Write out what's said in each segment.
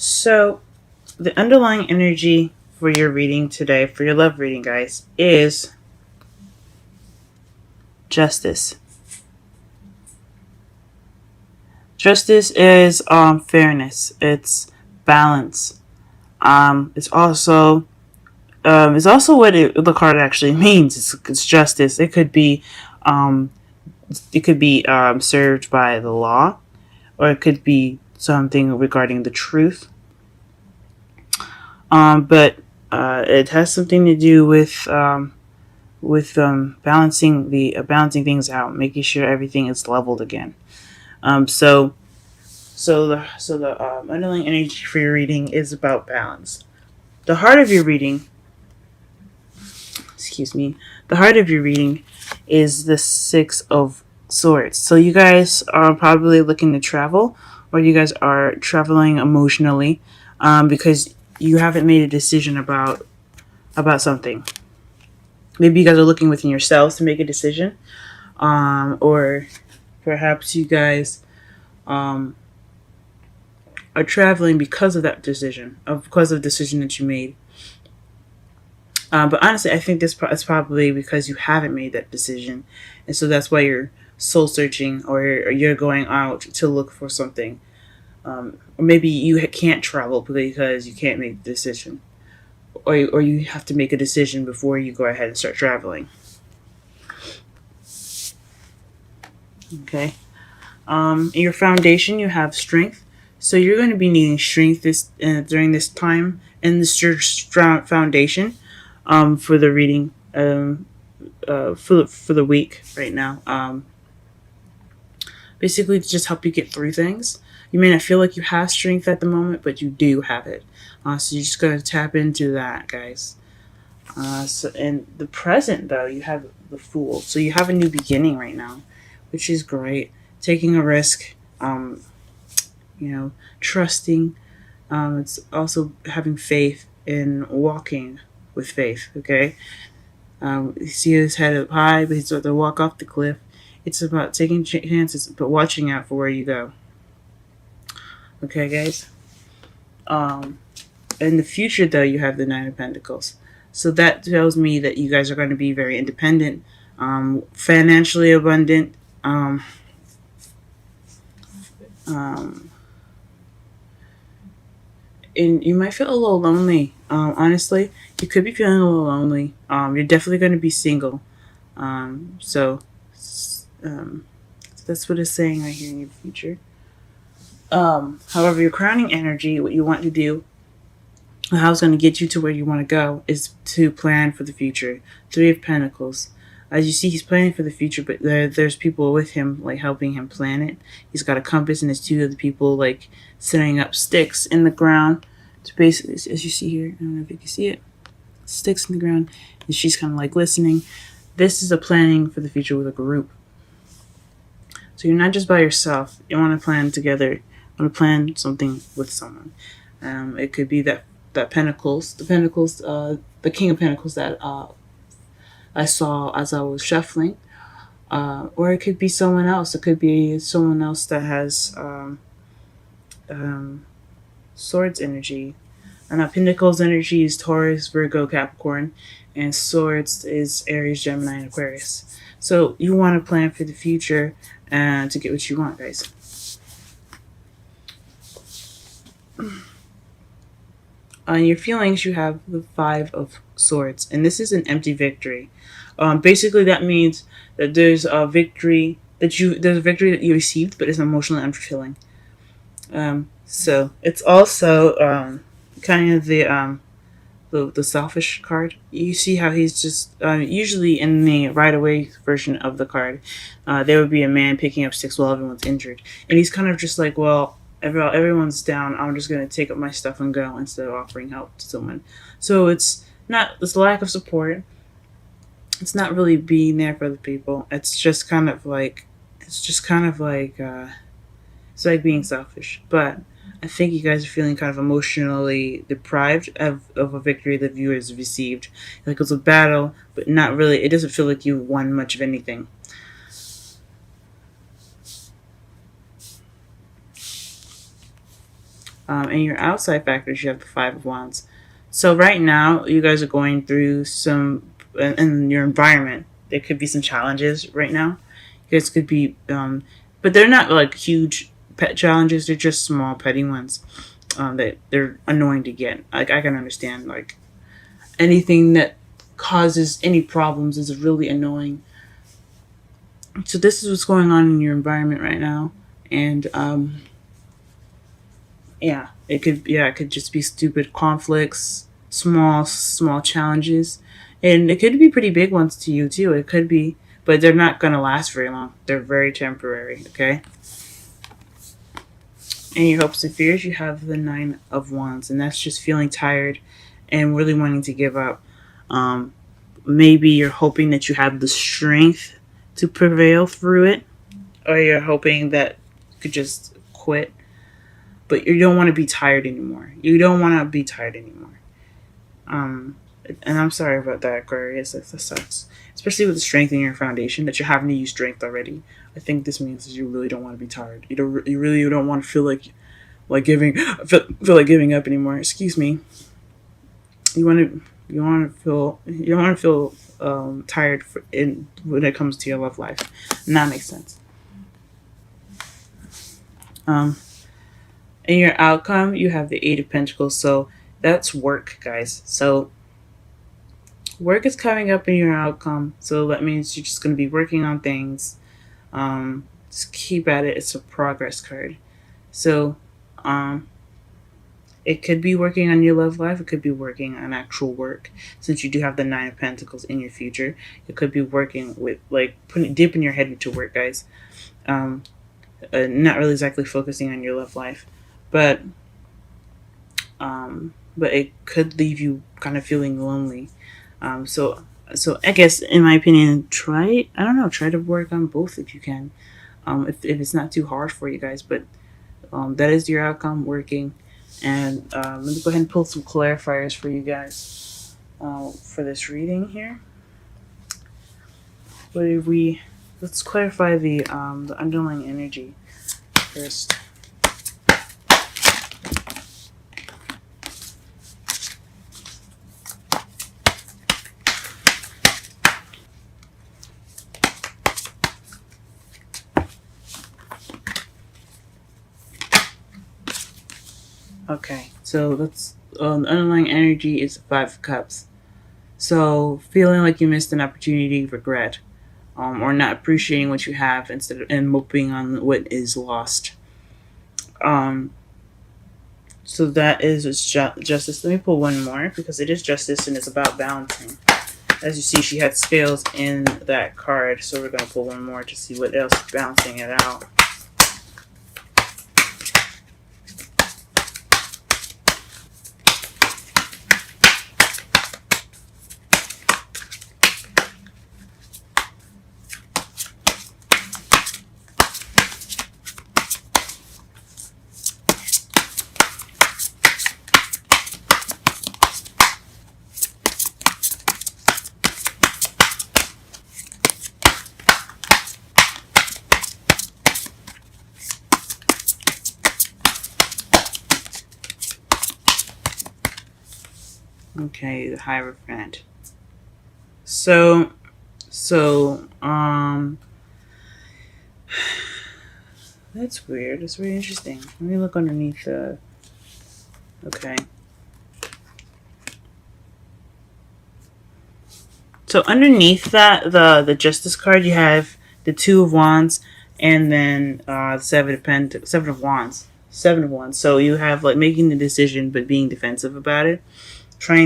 So, the underlying energy for your reading today, for your love reading, guys, is justice. Justice is fairness. It's balance. It's also what the card actually means. It's justice. Um, it could be served by the law, or it could be something regarding the truth. But it has something to do with balancing things out, making sure everything is leveled again. So the underlying energy for your reading is about balance. The heart of your reading, excuse me, the heart of your reading is the Six of Swords. So you guys are probably looking to travel, or you guys are traveling emotionally, because you haven't made a decision about something. Maybe you guys are looking within yourselves to make a decision, or perhaps you guys um, are traveling because of that decision, because of the decision that you made. But honestly, I think this is probably because you haven't made that decision, and so that's why you're soul searching, or you're going out to look for something. Or maybe you can't travel because you can't make the decision, or you have to make a decision before you go ahead and start traveling. Okay. In your foundation, you have strength. So you're going to be needing strength during this time, and this your foundation for the reading for the week right now. Basically, to just help you get through things. You may not feel like you have strength at the moment, but you do have it. So you're just going to tap into that, guys. So in the present, though, you have the Fool. So you have a new beginning right now, which is great. Taking a risk, trusting. It's also having faith in walking with faith. Okay. You see his head up high, but he's about to walk off the cliff. It's about taking chances, but watching out for where you go. Okay, guys. In the future, though, you have the Nine of Pentacles. So that tells me that you guys are going to be very independent, financially abundant, and you might feel a little lonely. Honestly, you could be feeling a little lonely. You're definitely going to be single. So that's what it's saying right here in your future. However, your crowning energy, what you want to do, how it's going to get you to where you want to go, is to plan for the future. Three of Pentacles. As you see, he's planning for the future, but there's people with him, like, helping him plan it. He's got a compass, and there's two other people, like, setting up sticks in the ground to basically, as you see here, I don't know if you can see it, sticks in the ground, and she's kind of like listening. This is a planning for the future with a group. So you're not just by yourself. You want to plan together. You want to plan something with someone. It could be that Pentacles, the King of Pentacles that I saw as I was shuffling, or it could be someone else. It could be someone else that has Swords energy. And Pentacles energy is Taurus, Virgo, Capricorn, and Swords is Aries, Gemini, and Aquarius. So you want to plan for the future and to get what you want, guys. On your feelings, you have the Five of Swords, and this is an empty victory. Basically, that means that there's a victory that you received, but it's emotionally unfulfilling. So it's also kind of the selfish card. You see how he's just usually in the right away version of the card, there would be a man picking up sticks while everyone's injured, and he's kind of just like, well, everyone's down. I'm just gonna take up my stuff and go instead of offering help to someone. So it's not this lack of support. It's not really being there for other people. It's just kind of like it's like being selfish. But I think you guys are feeling kind of emotionally deprived of a victory that you has received. Like it was a battle, but not really. It doesn't feel like you won much of anything. And your outside factors, you have the Five of Wands. So right now, you guys are going through some in your environment. There could be some challenges right now. You guys could be, but they're not like huge pet challenges. They're just small, petty ones that they're annoying to get. Like I can understand, like anything that causes any problems is really annoying. So this is what's going on in your environment right now, and yeah, it could just be stupid conflicts, small challenges, and it could be pretty big ones to you too. It could be, but they're not gonna last very long. They're very temporary. Okay. And your hopes and fears, you have the Nine of Wands, and that's just feeling tired and really wanting to give up. Um, Maybe you're hoping that you have the strength to prevail through it, or you're hoping that you could just quit, but you don't want to be tired anymore. You don't want to be tired anymore. Um, and I'm sorry about that, Aquarius. That sucks, especially with the strength in your foundation that you're having to use strength already. I think this means that you really don't want to be tired. You really don't want to feel like feel like giving up anymore. Excuse me. You want to feel you don't want to feel tired when it comes to your love life, and that makes sense. Um, in your outcome, you have the Eight of Pentacles, so that's work, guys. So work is coming up in your outcome, so that means you're just going to be working on things. Just keep at it. It's a progress card. So it could be working on your love life. It could be working on actual work. Since you do have the Nine of Pentacles in your future, it could be working with like dipping your head into work, guys. Not really exactly focusing on your love life, but it could leave you kind of feeling lonely. So I guess in my opinion, try to work on both if you can. If it's not too hard for you guys, but that is your outcome working. And let me go ahead and pull some clarifiers for you guys for this reading here. Let's clarify the underlying energy first. Okay, so that's the underlying energy is the Five of Cups. So feeling like you missed an opportunity, regret, or not appreciating what you have and moping on what is lost. So that is justice. Let me pull one more because it is justice and it's about balancing. As you see, she had scales in that card, so we're going to pull one more to see what else is balancing it out. Okay, the Hierophant. So, that's weird. It's really interesting. Let me look underneath the. Okay. So underneath that, the Justice card, you have the Two of Wands, and then Seven of Wands. So you have like making the decision, but being defensive about it.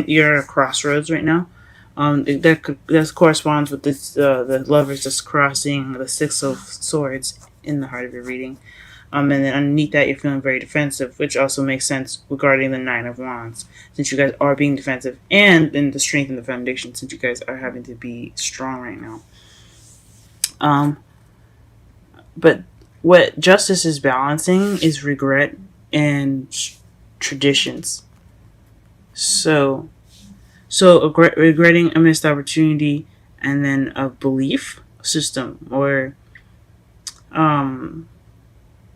You're at a crossroads right now. That corresponds with this, the lovers just crossing the Six of Swords in the heart of your reading. And then underneath that, you're feeling very defensive, which also makes sense regarding the Nine of Wands, since you guys are being defensive, and then the strength in the foundation, since you guys are having to be strong right now. But what justice is balancing is regret and traditions. So regretting a missed opportunity, and then a belief system, or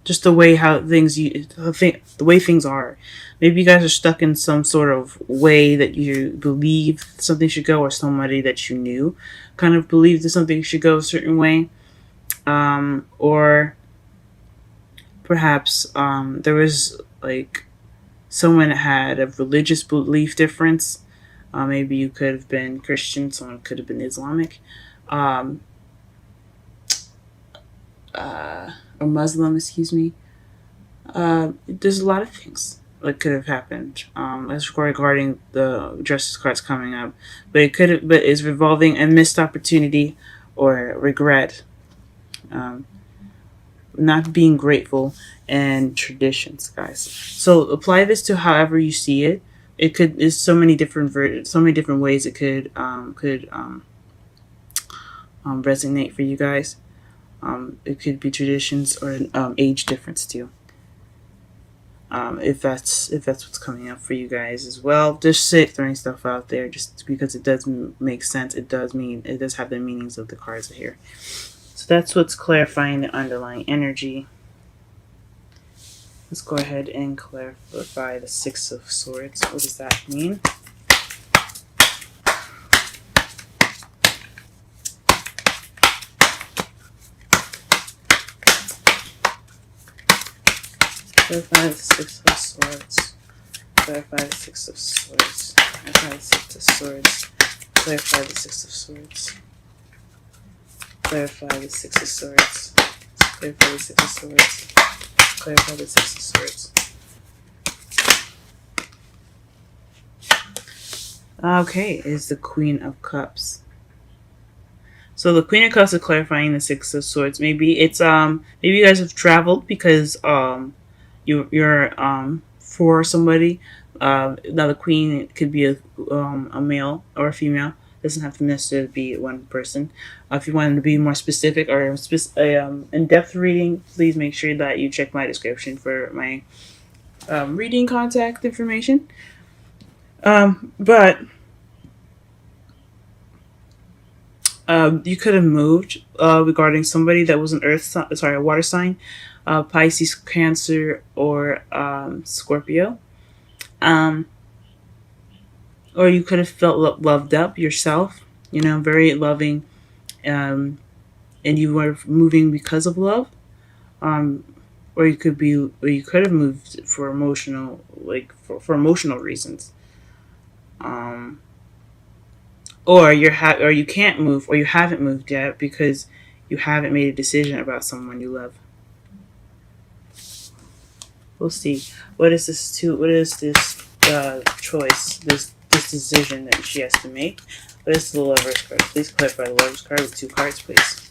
just the way the way things are. Maybe you guys are stuck in some sort of way that you believe something should go, or somebody that you knew kind of believed that something should go a certain way. Or perhaps there was like someone that had a religious belief difference. Maybe you could have been Christian, someone could have been Islamic, um, or Muslim, excuse me. There's a lot of things that could have happened. As regarding the justice cards coming up, but it's revolving a missed opportunity or regret, um, not being grateful, and traditions, guys. So apply this to however you see it. It could There's so many different ways it could resonate for you guys. It could be traditions or age difference too. If that's what's coming up for you guys as well, just throwing stuff out there just because it does make sense. It does have the meanings of the cards here. So that's what's clarifying the underlying energy. Let's go ahead and clarify the Six of Swords. What does that mean? Clarify the Six of Swords. Clarify the Six of Swords. Clarify the Six of Swords. Clarify the Six of Swords. Clarify the Six of Swords. Clarify the Six of Swords. Clarify the Six of Swords. Okay, is the Queen of Cups. So the Queen of Cups is clarifying the Six of Swords. Maybe you guys have traveled because you're for somebody. Now the Queen could be a male or a female. It doesn't have to necessarily be one person. If you wanted to be more specific or in-depth reading, please make sure that you check my description for my reading contact information. But you could have moved regarding somebody that was a water sign, Pisces, Cancer, or Scorpio. Or you could have felt loved up yourself, very loving, and you were moving because of love. Or you could have moved for emotional, for emotional reasons. Or you can't move, or you haven't moved yet because you haven't made a decision about someone you love. We'll see. What is this choice? This decision that she has to make. What is the Lover's card? Please clarify the Lover's card with 2 cards, please.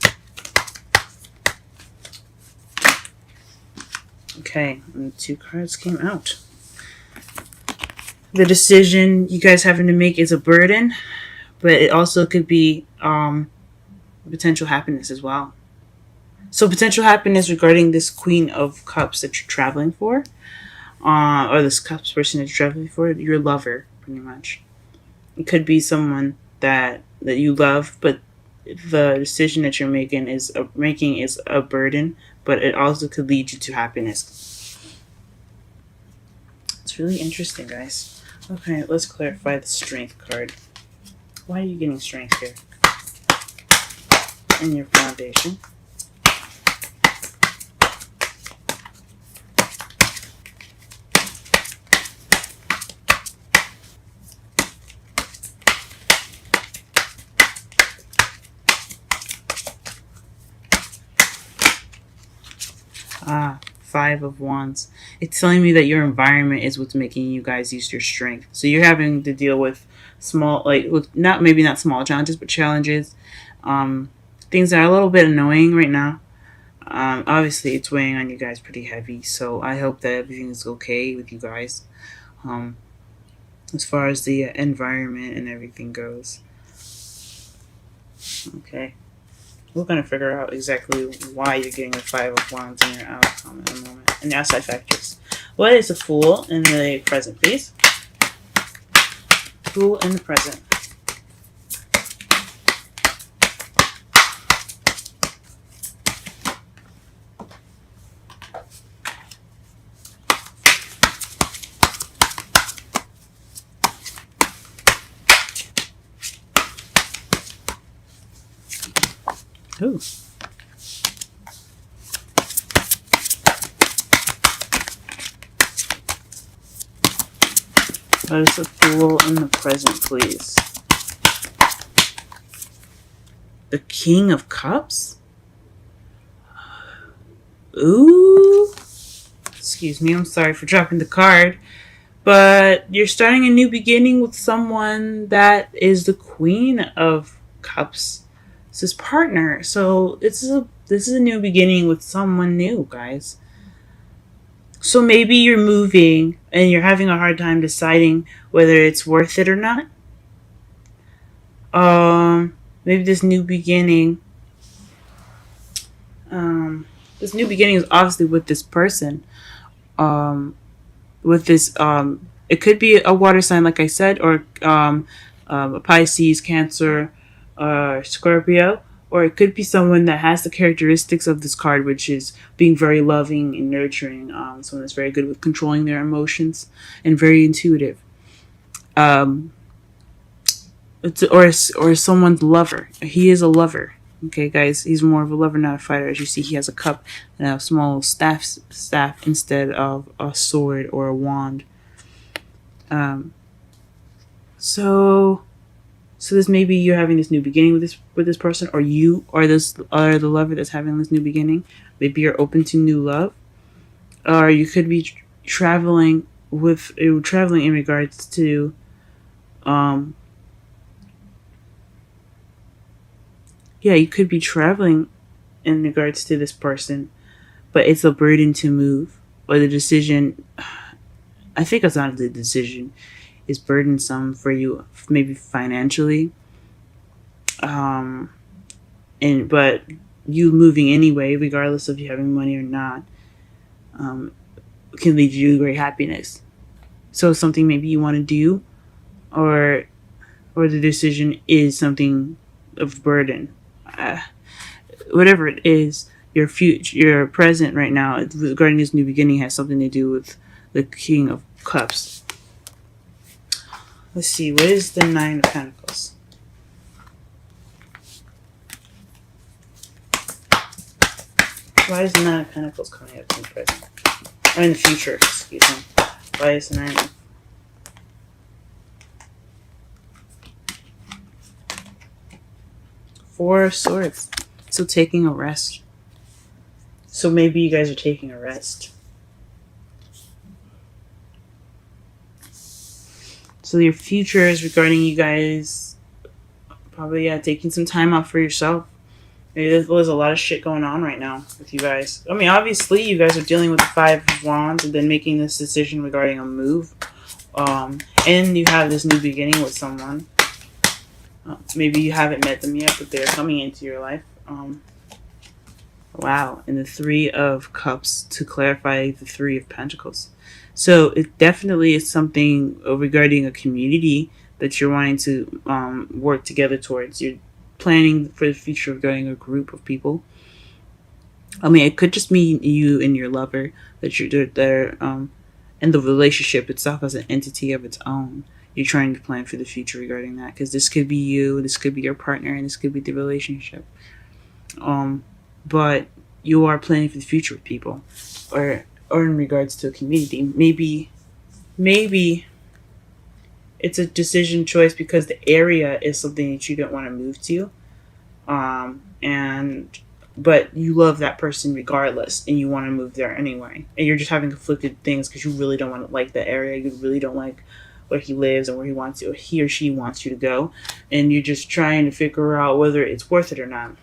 Okay, and 2 cards came out. The decision you guys having to make is a burden, but it also could be potential happiness as well. So potential happiness regarding this Queen of Cups that you're traveling for, or this Cups person that you're traveling for, your lover, pretty much. It could be someone that you love, but the decision that you're making is a burden, but it also could lead you to happiness. It's really interesting, guys. Okay, let's clarify the Strength card. Why are you getting strength here? In your foundation. 5 of Wands. It's telling me that your environment is what's making you guys use your strength. So you're having to deal with not small challenges, but challenges, things that are a little bit annoying right now. Obviously, it's weighing on you guys pretty heavy. So I hope that everything is okay with you guys, as far as the environment and everything goes. Okay. We're going to figure out exactly why you're getting a 5 of Wands in your outcome in a moment. And the outside factors. What is a Fool in the present, please? Fool in the present. Ooh. Let us look a little in the present, please. The King of Cups? Ooh. Excuse me, I'm sorry for dropping the card. But you're starting a new beginning with someone that is the Queen of Cups. It's his partner. So this is a new beginning with someone new, guys. So maybe you're moving and you're having a hard time deciding whether it's worth it or not. Maybe this new beginning. This new beginning is obviously with this person. With this, it could be a water sign, like I said, or a Pisces, Cancer, Scorpio, or it could be someone that has the characteristics of this card, which is being very loving and nurturing. Someone that's very good with controlling their emotions and very intuitive. Or someone's lover. He is a lover. Okay, guys, he's more of a lover, not a fighter. As you see, he has a cup and a small staff instead of a sword or a wand. So this may be you're having this new beginning with this person, or you are the lover that's having this new beginning. Maybe you're open to new love, or you could be traveling in regards to you could be traveling in regards to this person, but it's a burden to move. Or the decision, I think it's not the decision, is burdensome for you, maybe financially. But you moving anyway, regardless of you having money or not, can lead you to great happiness. So something maybe you want to do, or the decision is something of burden. Whatever it is, your future, your present right now regarding this new beginning has something to do with the King of Cups. Let's see, what is the Nine of Pentacles? Why is the Nine of Pentacles coming up in the present? Or in the future, excuse me. Why is the Nine of Four of Swords? So taking a rest. So maybe you guys are taking a rest. So your future is regarding you guys probably taking some time out for yourself. Maybe there's a lot of shit going on right now with you guys. I mean, obviously you guys are dealing with the Five of Wands and then making this decision regarding a move. And you have this new beginning with someone. Maybe you haven't met them yet, but they're coming into your life. Wow. And the Three of Cups to clarify the Three of Pentacles. So it definitely is something regarding a community that you're wanting to work together towards. You're planning for the future regarding a group of people. I mean, it could just mean you and your lover that you're there, and the relationship itself as an entity of its own. You're trying to plan for the future regarding that, because this could be you, this could be your partner, and this could be the relationship. But you are planning for the future with people, or in regards to a community. Maybe it's a decision choice because the area is something that you don't want to move to, but you love that person regardless, and you want to move there anyway, and you're just having conflicted things because you really don't want to like the area, you really don't like where he lives and where he or she wants you to go, and you're just trying to figure out whether it's worth it or not.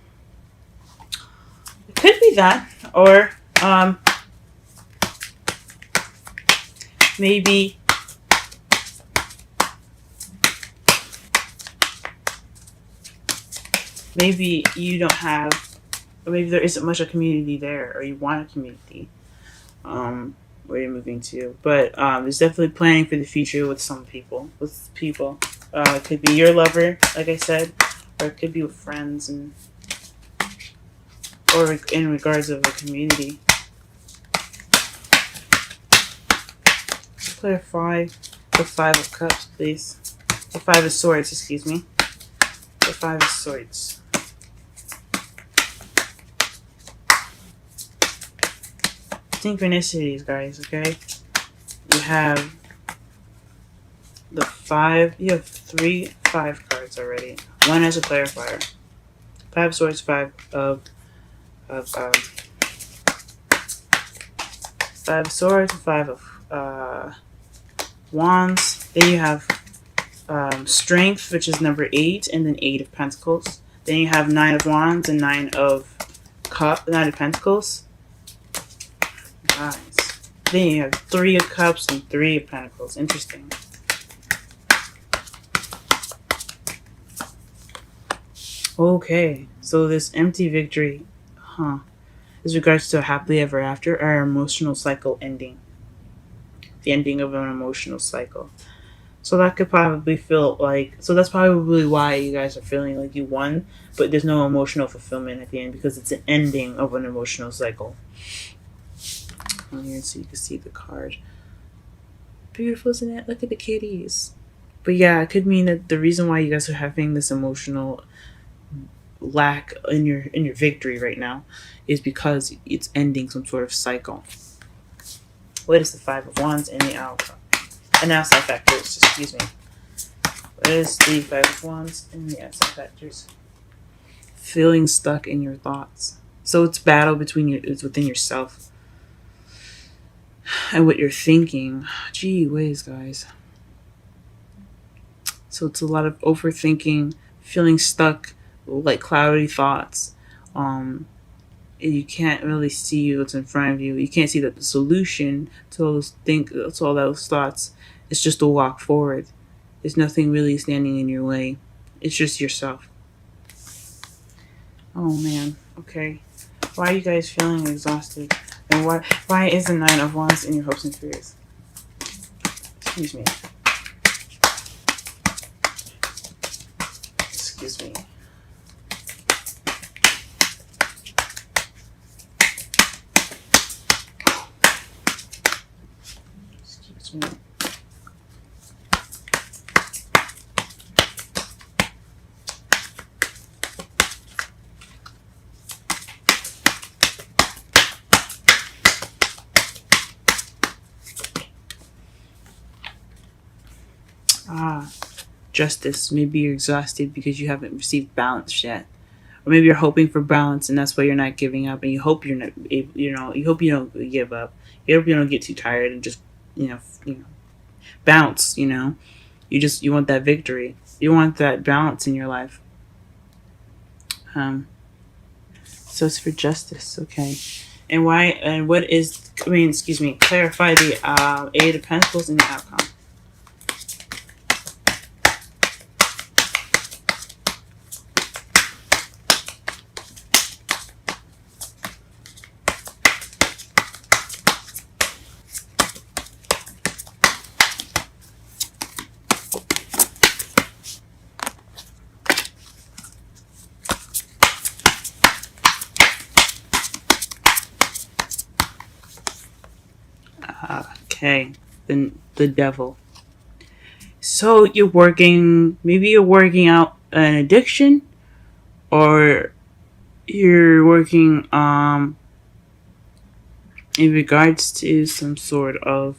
It could be that, or maybe you don't have, or maybe there isn't much of a community there, or you want a community where you're moving to. But there's definitely planning for the future with some people. It could be your lover, like I said, or it could be with friends, or in regards of a community. Clarify the Five of Cups, please. The Five of Swords, excuse me. The Five of Swords. synchronicities, guys, okay? You have the 5. You have 5 cards already. One as a clarifier. 5 of Swords, 5 of 5 of Swords, 5 of Wands. Then you have Strength, which is number 8, and then 8 of Pentacles. Then you have 9 of Wands and 9 of Pentacles. Nice. Then you have 3 of Cups and 3 of Pentacles. Interesting. Okay, so this empty victory, is regards to a happily ever after, or emotional cycle ending. The ending of an emotional cycle. So that could probably feel like, so that's probably why you guys are feeling like you won, but there's no emotional fulfillment at the end because it's an ending of an emotional cycle. Here, so you can see the card. Beautiful, isn't it? Look at the kitties. But yeah, it could mean that the reason why you guys are having this emotional lack in your victory right now is because it's ending some sort of cycle. What is the 5 of Wands and the outcome? And outside factors, excuse me. What is the 5 of Wands and the outside factors? Feeling stuck in your thoughts. So it's battle it's within yourself and what you're thinking. Gee whiz, guys. So it's a lot of overthinking, feeling stuck, like cloudy thoughts. You can't really see what's in front of you. You can't see that the solution to all those thoughts is just to walk forward. There's nothing really standing in your way. It's just yourself. Oh man. Okay. Why are you guys feeling exhausted? And why is the 9 of Wands in your hopes and fears? Excuse me. Excuse me. Excuse me. Justice. Maybe you're exhausted because you haven't received balance yet, or maybe you're hoping for balance, and that's why you're not giving up. And you hope you're not able, you hope you don't give up. You hope you don't get too tired and just bounce. You want that victory. You want that balance in your life. So it's for justice, okay? And why? And what is? Clarify the 8 of Pentacles and the outcome. Okay, then the Devil. So maybe you're working out an addiction, or you're working in regards to some sort of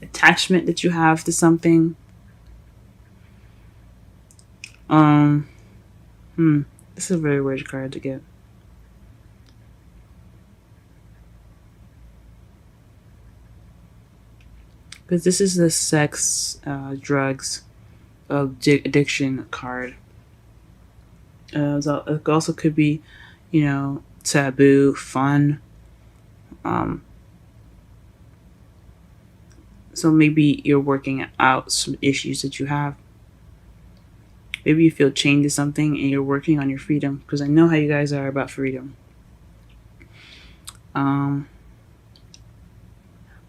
attachment that you have to something. This is a very weird card to get. Because this is the sex, drugs, addiction card. It also could be, taboo, fun. So maybe you're working out some issues that you have. Maybe you feel chained to something and you're working on your freedom. Because I know how you guys are about freedom.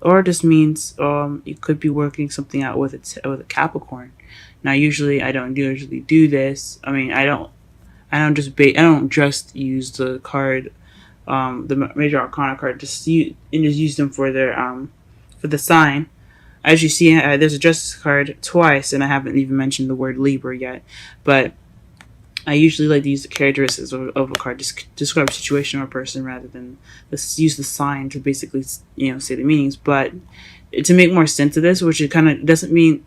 Or it just means you could be working something out with a Capricorn. Now, usually I don't usually do this. I mean, I don't just use the card, the Major Arcana card, just use them for their for the sign. As you see, there's a Justice card twice, and I haven't even mentioned the word Libra yet. But I usually like to use the characteristics of a card to describe a situation or a person rather than use the sign to basically, say the meanings. But to make more sense of this, which it kind of doesn't mean,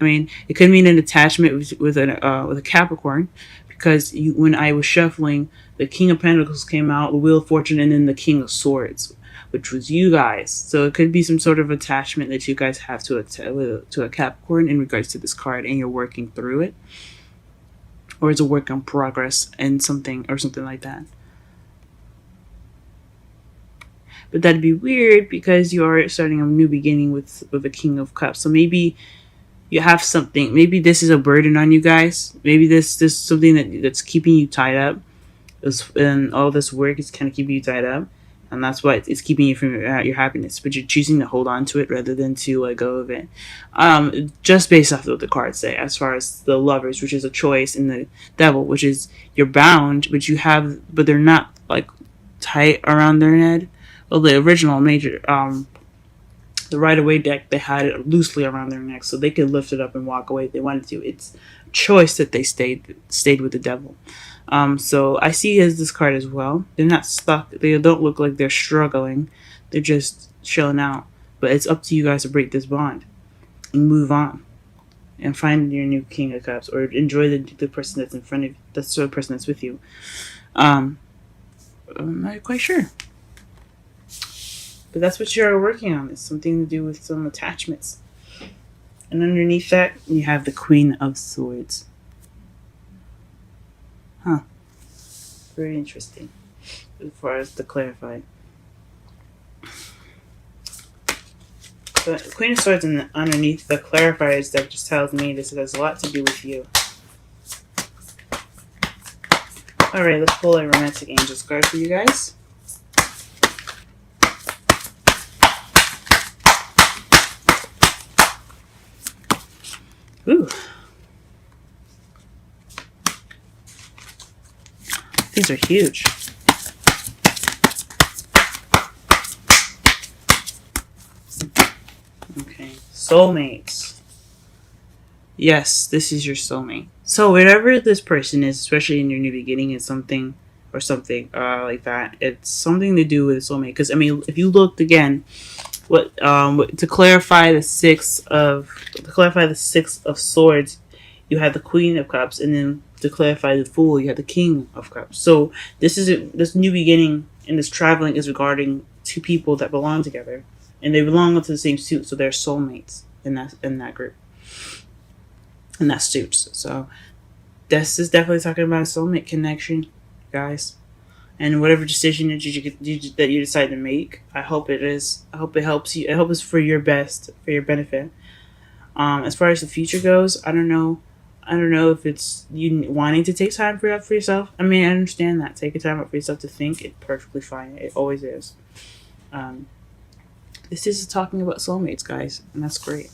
it could mean an attachment with a Capricorn, because when I was shuffling, the King of Pentacles came out, the Wheel of Fortune, and then the King of Swords, which was you guys. So it could be some sort of attachment that you guys have to a Capricorn in regards to this card, and you're working through it, or it's a work in progress and something like that. But that'd be weird because you are starting a new beginning with the King of Cups. So maybe you have something. Maybe this is a burden on you guys. Maybe this is something that's keeping you tied up. And all this work is kind of keeping you tied up. And that's why it's keeping you from your happiness. But you're choosing to hold on to it rather than to let go of it. Just based off of what the cards say. As far as the Lovers, which is a choice, and the Devil, which is you're bound, but they're not like tight around their head. Well, the original major, the Rider-Waite deck, they had it loosely around their neck, so they could lift it up and walk away if they wanted to. It's a choice that they stayed with the Devil. So I see this card as well. They're not stuck. They don't look like they're struggling. They're just chilling out. But it's up to you guys to break this bond and move on and find your new King of Cups, or enjoy the person that's in front of you. That's the person that's with you. I'm not quite sure. But that's what you're working on. It's something to do with some attachments. And underneath that, you have the Queen of Swords. Huh. Very interesting. As far as to clarify. The Queen of Swords and underneath the clarifiers deck just tells me this has a lot to do with you. Alright, let's pull a Romantic Angels card for you guys. Ooh. These are huge. Okay. Soulmates. Yes, this is your soulmate. So whatever this person is, especially in your new beginning, is something like that. It's something to do with a soulmate. Because if you looked again, to clarify the six of Swords, you had the Queen of Cups, and then to clarify the Fool, you had the King of Cups. So this new beginning and this traveling is regarding two people that belong together, and they belong to the same suit, so they're soulmates in that group, in that suit. So this is definitely talking about a soulmate connection, guys. And whatever decision that you decide to make, I hope it is. I hope it helps you. I hope it's for your best, for your benefit. As far as the future goes, I don't know if it's you wanting to take time for yourself. I understand that. Take a time out for yourself to think. It's perfectly fine. It always is. This is talking about soulmates, guys, and that's great.